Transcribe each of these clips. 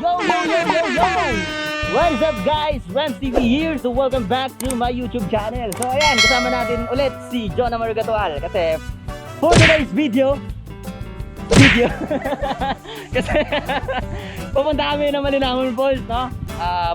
Yo! What's up guys? Rams TV here. So welcome back to my YouTube channel. So ayan, kasama natin ulit si John Amargatual. Kasi for today's video kasi pupunta kami ng Malinamon Falls, no?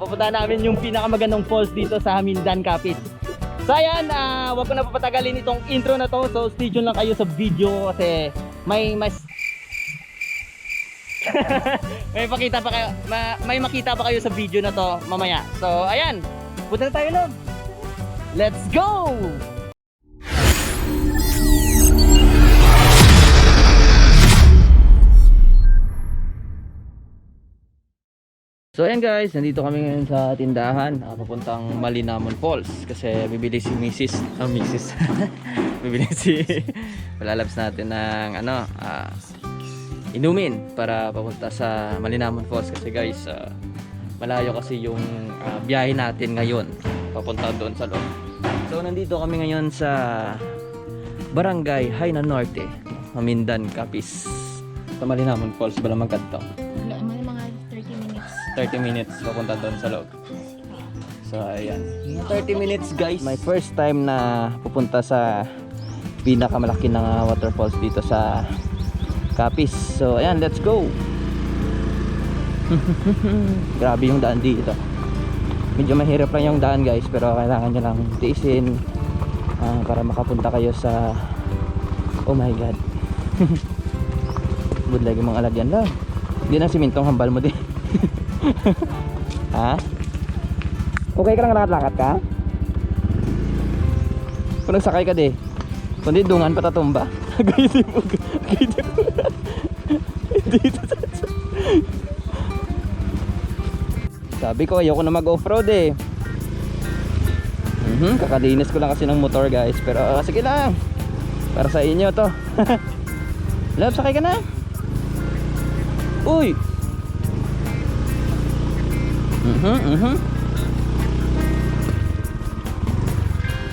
Pupunta namin yung pinakamagandang falls dito sa Hamindan, Capiz. So ayan, wag ko na papatagalin itong intro na to. So stay tuned lang kayo sa video kasi may makita pa kayo sa video na to mamaya. So ayan, punta na tayo lang. Let's go! So ayan guys, nandito kami ngayon sa tindahan, papuntang Malinamon Falls kasi bibili si Mrs. Bibili si Palalabs natin ng inumin para papunta sa Malinamon Falls kasi guys, malayo kasi yung biyahe natin ngayon papunta doon sa loob. So nandito kami ngayon sa Barangay Haina Norte, Hamindan, Capiz. Sa Malinamon Falls, bala magkadto. May mga 30 minutes papunta doon sa loob. So ayan, 30 minutes guys. My first time na pupunta sa pinakamalaki na waterfalls dito sa Capiz. So ayan, let's go. Grabe yung daan dito. Medyo mahirap lang yung daan guys, pero kailangan nyo lang tiisin para makapunta kayo sa, oh my god. Good lagi mga alagyan lang. Hindi na simintong hambal mo din. Ha? Okay ka lang lakad-lakad ka? Kung nagsakay ka di, kundi dungan patatumba. Sabi ko ayoko na mag off-road eh. Kakalinis ko lang kasi ng motor guys. Pero sige lang, para sa inyo to. Love, sakay ka na. Uy.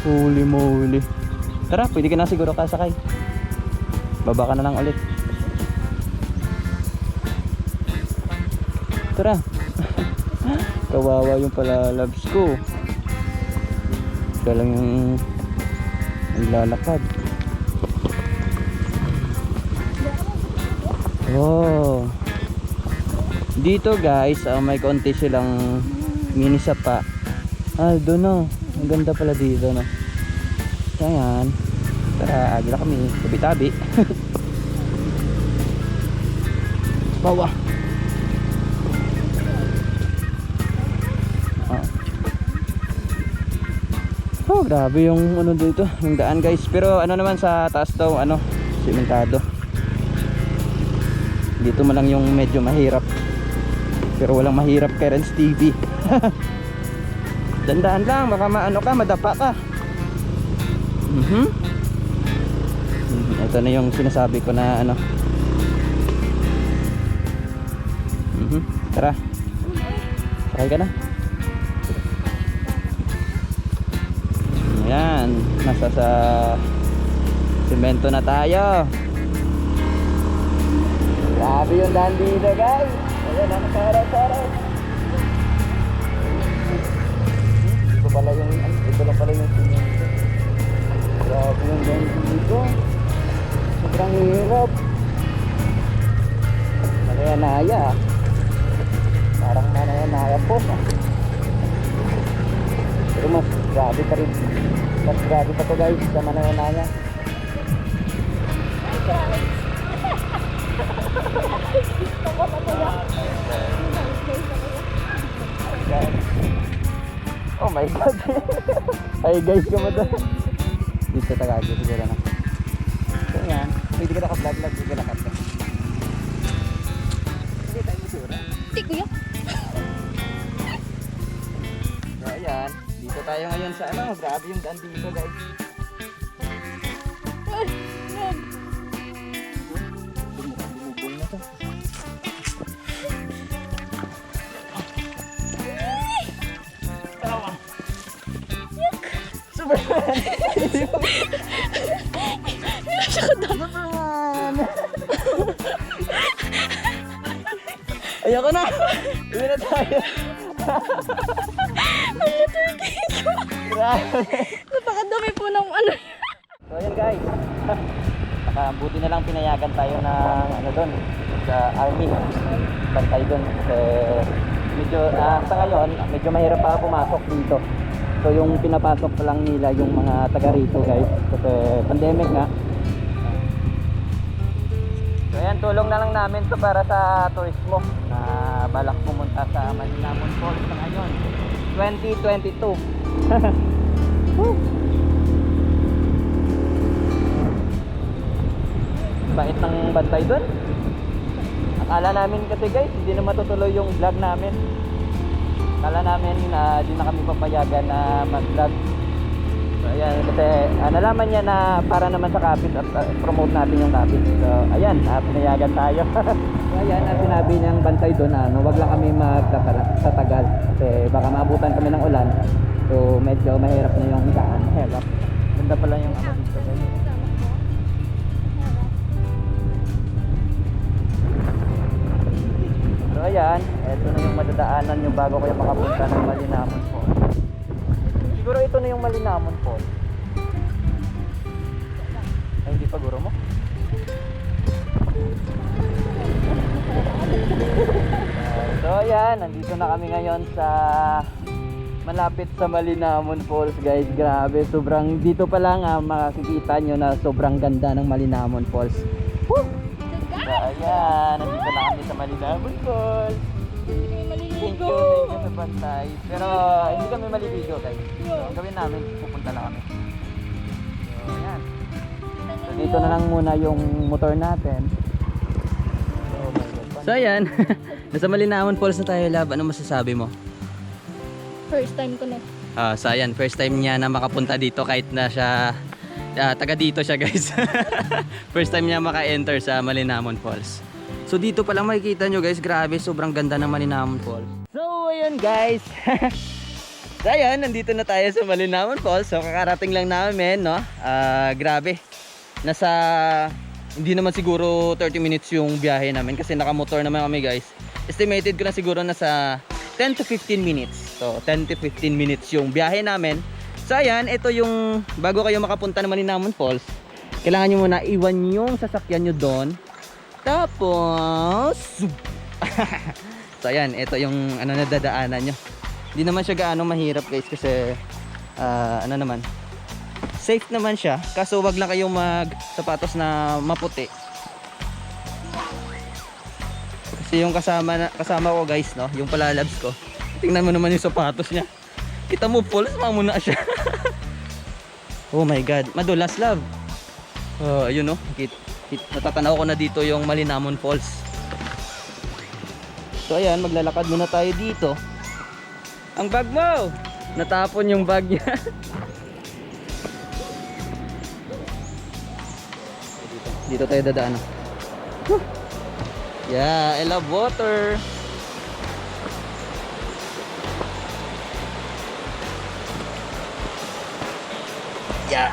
Holy moly. Tara, pwede ka na siguro kasakay. Baba ka na lang ulit. Tara. Kawawa yung Palalabs ko. Siya lang yung naglalakad. Wow. Dito guys, may konti silang mini sapa. Doon no. Ang ganda pala dito no. Ayan. Tara, agila kami. Tabi-tabi. Bawa. Oh, grabe yung ano dito, yung daan guys. Pero ano naman sa taas daw, simentado. Dito man lang yung medyo mahirap. Pero walang mahirap kay Rans TV. Dandaan lang, baka madapa ka. Ito na yung sinasabi ko na Tara. Sakay ka na. Ayan, nasa sa semento na tayo. Grabe yung daan dito guys. Ayan, sarap. Ito lang pala yung semento. Grabe yung daan dito. Sobrang hirap. Manayanaya. Parang manayanaya po. Pero mas grabe pa rin. Mas grabe pa to guys sa manayanaya. Oh my god. Ay guys, kamusta? Dito tagago siguro na. So yan, pwede ka naka-vlog, pwede ka naka-vlog. Hindi tayo misura. Hindi kuya. So ayan, dito tayo ngayon sa grabe yung daan dito guys. Bumubong na to. Superman! Superman! Ayoko na. Uwi na tayo. Grabe. Napakadami po ng ano. So ayan guys. Buti na lang pinayagan tayo ng ano doon sa army. Bantay doon. Kasi medyo sa ngayon medyo mahirap pa pumasok dito. So yung pinapasok pa lang nila yung mga taga rito guys. Kasi pandemic nga. So ayan, tulong na lang namin to para sa turismo na balak pumunta sa Malinamon Falls na ngayon 2022. Woo! Bait ng bantay doon. Akala namin kasi guys hindi na matutuloy yung vlog namin. Akala namin di na kami papayagan na mag vlog. So ayan, kasi nalaman niya na para naman sa Kapit at promote natin yung Kapit. So ayan, pinayagan tayo. So ayan, sinabi niyang bantay doon wag lang kami magtatagal kasi baka maabutan kami ng ulan. So medyo mahirap na yung daan. Hello. Ganda pala yung ano dito guys. So ayan, eto na yung madadaanan nyo bago kayo makapunta ng Malinamon Falls. Siguro ito na yung Malinamon Falls. Ay, hindi pa guro mo? So ayan, nandito na kami ngayon sa malapit sa Malinamon Falls guys. Grabe, sobrang dito pa lang makikita nyo na sobrang ganda ng Malinamon Falls. Woo! So ayan, nandito na kami sa Malinamon Falls. Thank you sa bantay. Pero hindi kami maliligo guys. So ang gawin namin, pupunta na kami. So ayan. So dito na lang muna yung motor natin. So ayan, nasa Malinamon Falls na tayo, love. Ano masasabi mo? First time ko na. So ayan, first time niya na makapunta dito kahit na siya taga dito siya guys. First time niya maka-enter sa Malinamon Falls. So dito pa lang makikita nyo guys, grabe, sobrang ganda ng Malinamon Falls. So ayun guys. So ayan, nandito na tayo sa Malinamon Falls. So kakarating lang namin, no? Grabe. Nasa hindi naman siguro 30 minutes yung biyahe namin kasi nakamotor naman kami guys. Estimated ko na siguro nasa 10 to 15 minutes. So 10 to 15 minutes yung biyahe namin. So ayan, ito yung bago kayo makapunta ng Malinamon Falls, kailangan nyo muna iwan yung sasakyan nyo doon. Tapos so ayan, ito yung ano na dadaanan nyo. Hindi naman siya gaano mahirap guys kasi ano naman, safe naman siya. Kaso wag lang kayong mag sapatos na maputi. Kasi yung kasama ko guys, no, yung palalabs ko, tingnan mo naman yung sapatos niya. Kita mo, falls mamuna siya. Oh my god, madulas love. Ayun no, natatanaw ko na dito yung Malinamon Falls. So ayan, maglalakad muna tayo dito. Ang bag mo! Natapon yung bag niya. Dito tayo dadaan. Yeah, I love water. Yeah.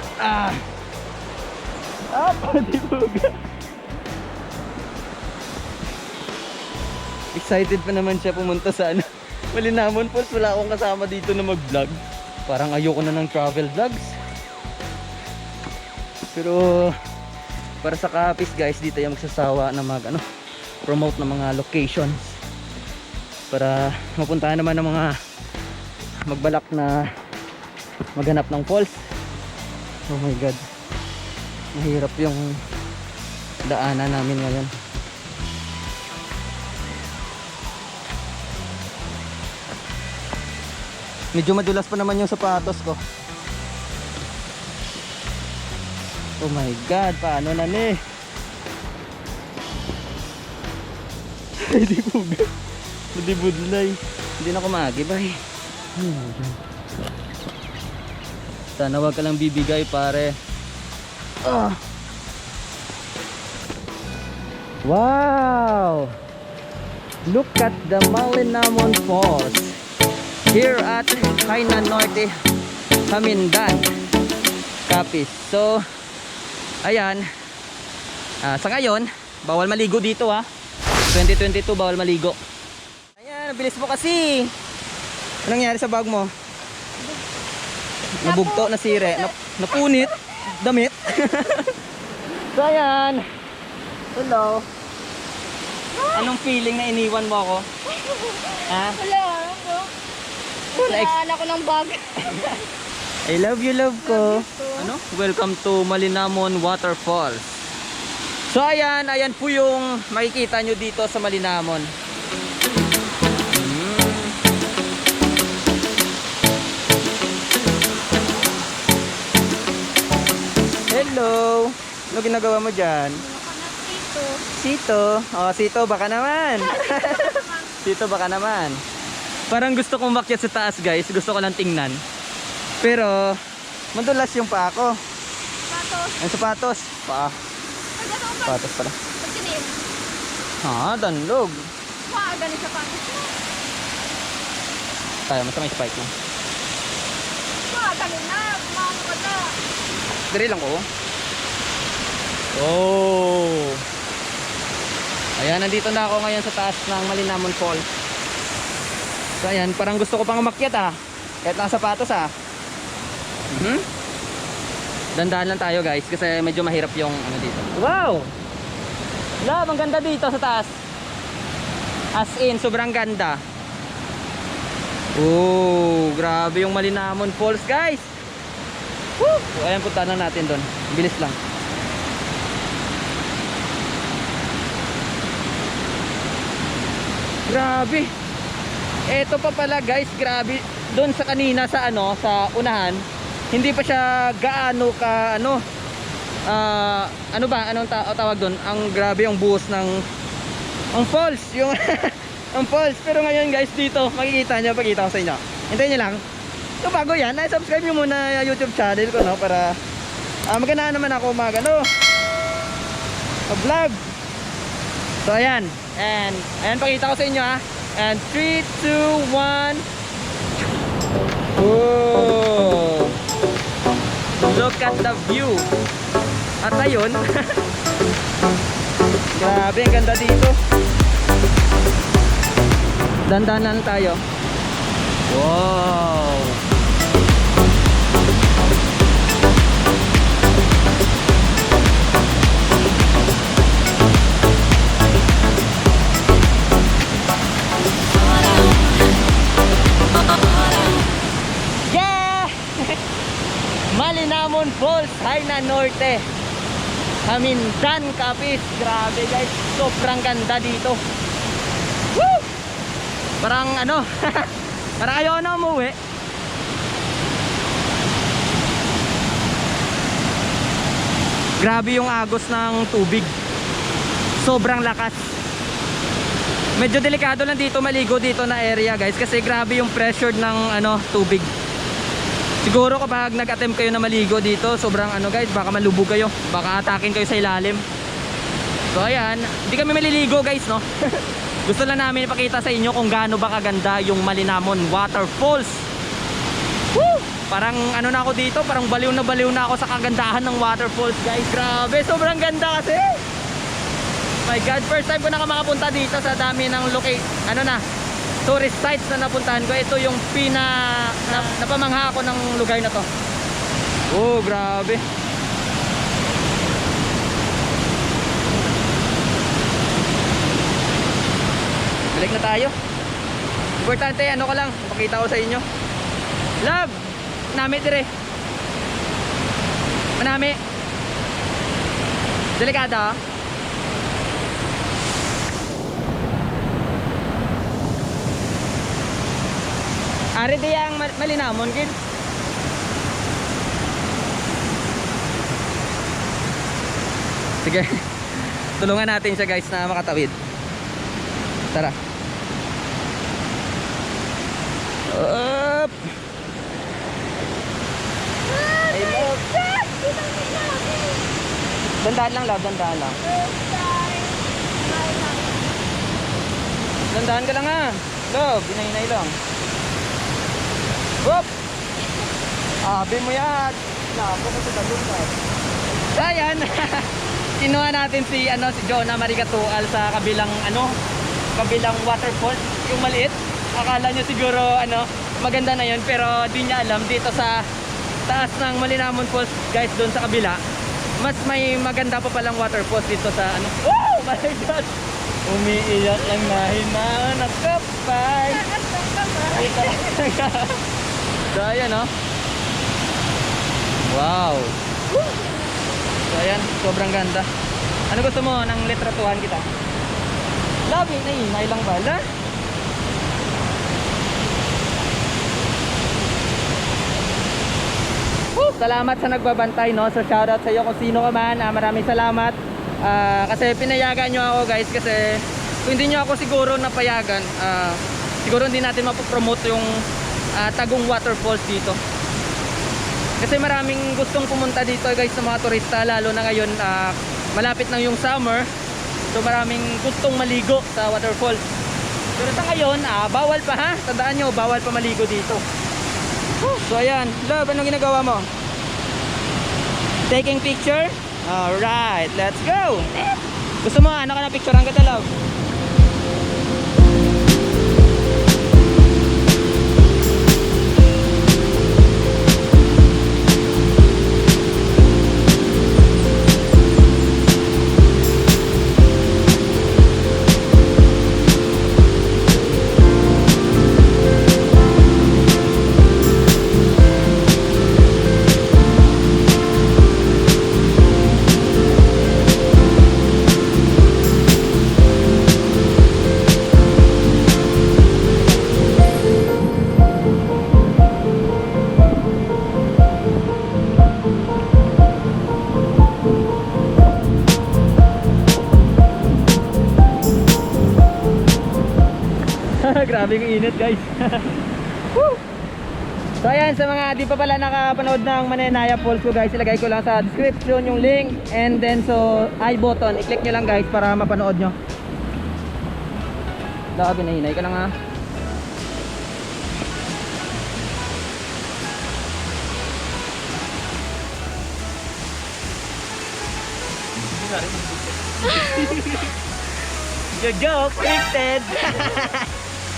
Padibuga. Excited pa naman siya pumunta sa ano, Malinamon Falls. Wala akong kasama dito na mag-vlog. Parang ayoko na ng travel vlogs. Pero para sa Kapis guys, dito yung magsasawa na promote ng mga locations para mapuntahan naman ng mga magbalak na maghanap ng falls. Oh my god, mahirap yung daanan namin ngayon. Medyo madulas pa naman yung sapatos ko. Oh my god, paano na ni? Hindi buga. Hindi budlay. Hindi na kumagibay. Oh my god. Sana wag ka lang bibigay pare. Wow! Look at the Malinamon Falls here at Kainan Norte, Hamindan, Capiz. So ayan, sa ngayon bawal maligo dito 2022 bawal maligo. ang bilis mo kasi. Anong nangyari sa bag mo? Nabugto, nasire, napunit, damit. So ayan. Hello. Anong feeling na iniwan mo ako? Ha? Wala ako. Wala ako ng bag. I love you, love ko. Love you too. Ano? Welcome to Malinamon Waterfalls. So ayan po yung makikita nyo dito sa Malinamon. Hello. Ano ginagawa mo dyan? Dito. Sito. Oh, Sito baka naman. Sito baka naman. Parang gusto kong makyat sa taas, guys. Gusto ko lang tingnan. Pero madulas yung paa ko. Patos. Ang sapatos. Paa. Sapatos pala. Pagkinim. Danlog. Wah, ganun sa patos mo. Tayo, mas may spike mo. Wah, ganun na. Mga na. Dali lang ko. Oh. Ayan, nandito na ako ngayon sa taas ng Malinamon Falls. So ayan, parang gusto ko pang umakyat kahit nasa sapatos Dandahan lang tayo, guys, kasi medyo mahirap yung ano dito. Wow! Love, ang ganda dito sa taas. As in, sobrang ganda. Oh, grabe yung Malinamon Falls, guys. Woo! So, ayan, punta na natin doon. Bilis lang. Grabe. Eto pa pala, guys, grabe. Doon sa kanina sa sa unahan, hindi pa siya gaano ka anong tawag doon? Ang grabe yung buhos ng ang falls, yung ang falls. Pero ngayon, guys, dito makikita niyo, pakita ko sa inyo. Hintayin niyo lang. So bago yan, subscribe nyo muna yung YouTube channel ko, para maganahan naman ako mag-vlog. So ayan, and ayan, pakita ko sa inyo and 3, 2, 1. Oh, look at the view. At ayun. Grabe, ang ganda dito. Dandan lang tayo. Wow. Yeah! Malinamon Falls, Haina Norte, Hamindan, Capiz. Grabe, guys, sobrang ganda dito. Woo! Parang parang ayaw na umuwi. Grabe yung agos ng tubig. Sobrang lakas. Medyo delikado lang dito maligo dito na area, guys, kasi grabe yung pressure ng tubig. Siguro kapag nag-attempt kayo na maligo dito, sobrang guys, baka malubog kayo. Baka atakin kayo sa ilalim. So ayan, hindi kami maliligo, guys, no. Gusto lang namin ipakita sa inyo kung gaano ba kaganda yung Malinamon Waterfalls. Woo! Parang na ako dito, parang baliw na ako sa kagandahan ng waterfalls, guys. Grabe, sobrang ganda kasi. My God, first time ko makapunta dito sa dami ng tourist sites na napuntahan ko. Ito yung napamangha ako ng lugar na to. Oh, grabe. Balik na tayo. Importante, ko lang, pakita ko sa inyo. Love, nami dire. Manami. Delikado. Ari di ang Malinamon, kin. Sige. Tulungan natin siya, guys, na makatawid. Tara. Up. I love. Dandahan lang, love, dandahan lang. Dandahan ka lang love, hinay-hinay lang. Whoop! Abi mo yan. Nako na sa dalong ka. Ayan. Kinuha natin si Jonah Maricatual sa kabilang kabilang waterfall. yung maliit. Akala nyo siguro ano, maganda na yun, pero di niya alam dito sa taas ng Malinamon Falls guys, doon sa kabila, mas may maganda pa palang waterfalls dito sa ano. Oh my god, umiiyak lang na hinaan at kapay. So ayan oh. Wow. So ayan, sobrang ganda. Ano gusto mo ng litratuhan kita? Love it, nay lang bala. Salamat sa nagbabantay, no? So shoutout sa iyo kung sino ka man. Maraming salamat. Kasi pinayagan nyo ako guys, kasi kung hindi nyo ako siguro napayagan, siguro hindi natin mapopromote yung Tagum Waterfalls dito. Kasi maraming gustong pumunta dito guys sa mga turista, lalo na ngayon malapit na yung summer. So maraming gustong maligo sa waterfalls. Pero sa ngayon, bawal pa ha. Tandaan nyo, bawal pa maligo dito. So ayan, love, anong ginagawa mo? Taking picture? Alright, let's go! Gusto mo, ano ka na picturean kita, love? Grabe yung init guys. Woo! So ayan, sa mga di pa pala nakapanood ng Manenaya Falls ko guys, ilagay ko lang sa description yung link, and then so I button, i-click nyo lang guys para mapanood nyo. Grabe, nahinay ka na nga. Good joke, scripted.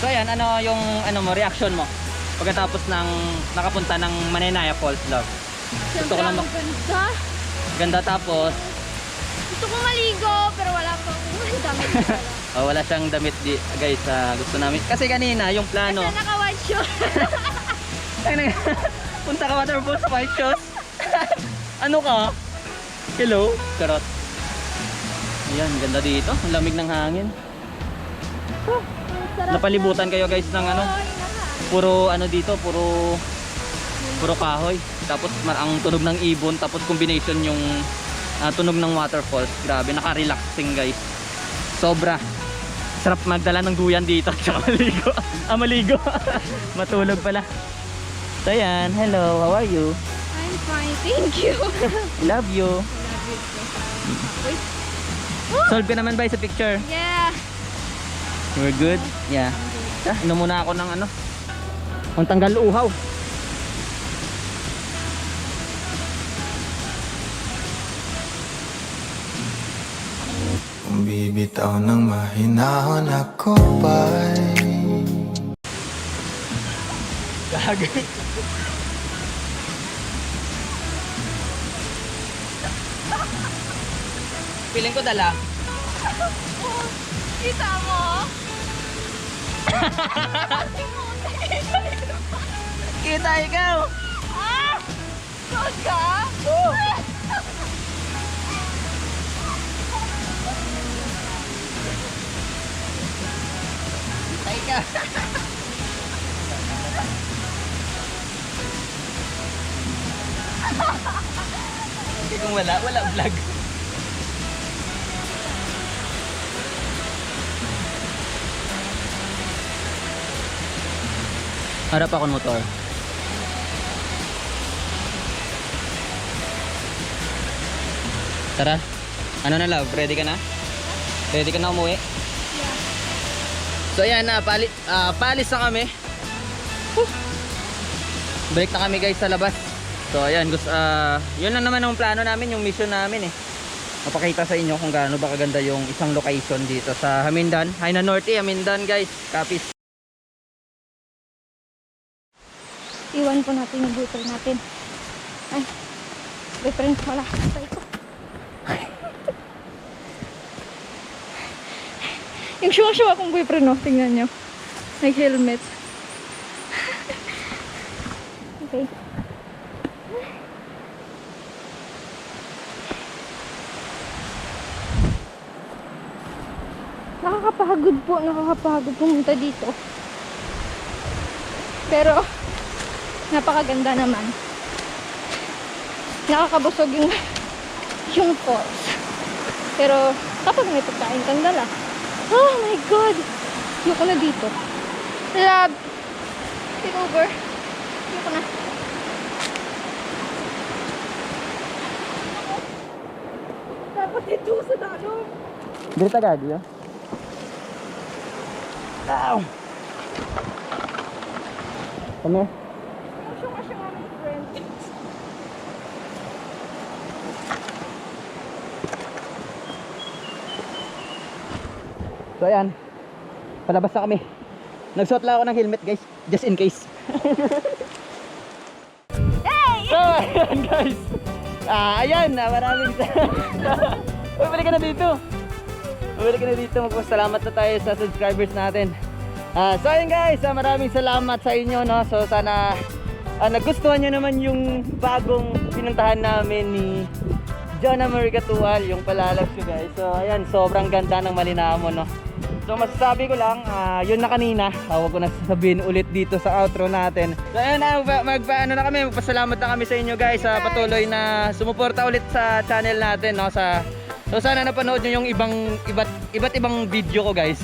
So ayan, ano yung ano mo, reaction mo pagkatapos ng nakapunta ng Manenaya Falls, love? Gusto ko lang ganda. Ganda, tapos Gusto ko maligo, pero wala pang damit. oh, wala siyang damit guys. Gusto namin kasi kanina yung plano. Kasi naka-white shoes. Punta ka waterfalls sa white shoes. Ano ka? Hello? Charot. Ayan, ganda dito. Ang lamig ng hangin. Napalibutan kayo guys ng ano, puro ano dito, puro kahoy. Tapos ang tunog ng ibon, tapos combination yung tunog ng waterfalls. Grabe, naka-relaxing guys. Sobra. Sarap magdala ng duyan dito at saka maligo. Maligo. Matulog pala. So yan, hello, how are you? I'm fine, thank you. Love you. Love you too. Wait. Solve ka naman ba sa picture? Yeah. We're good? Yeah. Inom muna ako ng ano, ang tanggal uhaw. Kung bibitaw ng mahinahon ako pa'y Gagi. Feeling ko dala. Kita mo? Kita ikaw. Good ka? Tay ka. Hindi kung wala vlog. Harap ako ng motor. Tara. Ano na, love? Ready ka na? Ready ka na umuwi? Yeah. So ayan na, paalis na kami. Balik na kami guys sa labas. So ayan, yun lang naman ang plano namin, yung mission namin eh. Mapakita sa inyo kung gaano ba kaganda yung isang location dito sa Hamindan. Hainan Norte, Hamindan guys, Capiz. Iwan po natin yung boyfriend natin. Ay, boyfriend wala. Patay ko. Yung syuwa-syuwa akong boyfriend, no? Tingnan nyo. Nag-helmet. Okay. Nakakapagod pumunta dito. Pero, napakaganda naman. Nakakabusog yung falls. Pero, kapag may pagkain kang dala, oh my God! Ayoko na dito. Love! Get over. Ayoko na. Dapat dito sa dalong. Dirita gadi yun. Ow! Kami? Masya nga ng friend. So ayan, palabas na kami. Nagsuot lang ako ng helmet guys, just in case. Hey! So ayan guys, ayan, maraming bumalik ka na dito. Bumalik ka na dito, magpasalamat na tayo sa subscribers natin. So ayan guys, maraming salamat sa inyo, no? So sana nagustuhan nyo naman yung bagong pinuntahan namin ni John America Tual, yung Palalabs ko guys. So ayan, sobrang ganda ng Malinamon, no? So masasabi ko lang, yun na kanina, huwag ko na sasabihin ulit dito sa outro natin. So ayun na, magpasalamat na kami sa inyo guys sa patuloy na sumuporta ulit sa channel natin, no? So sana napanood nyo yung iba't ibang video ko guys.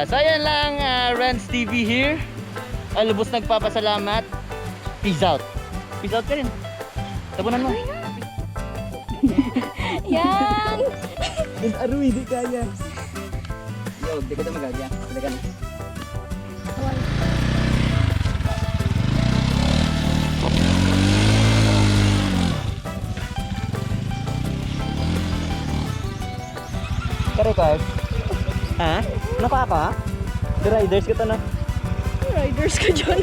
So ayan lang, Renz TV here. Lubos nagpapasalamat. Peace out. Peace out ka rin. Tabunan mo. Yan! Aruy, di kaya. Yo, di ka na magagaya. Talaga na. Kare ka? Ha? Nakaka? The riders ka to na. Riders ka dyan.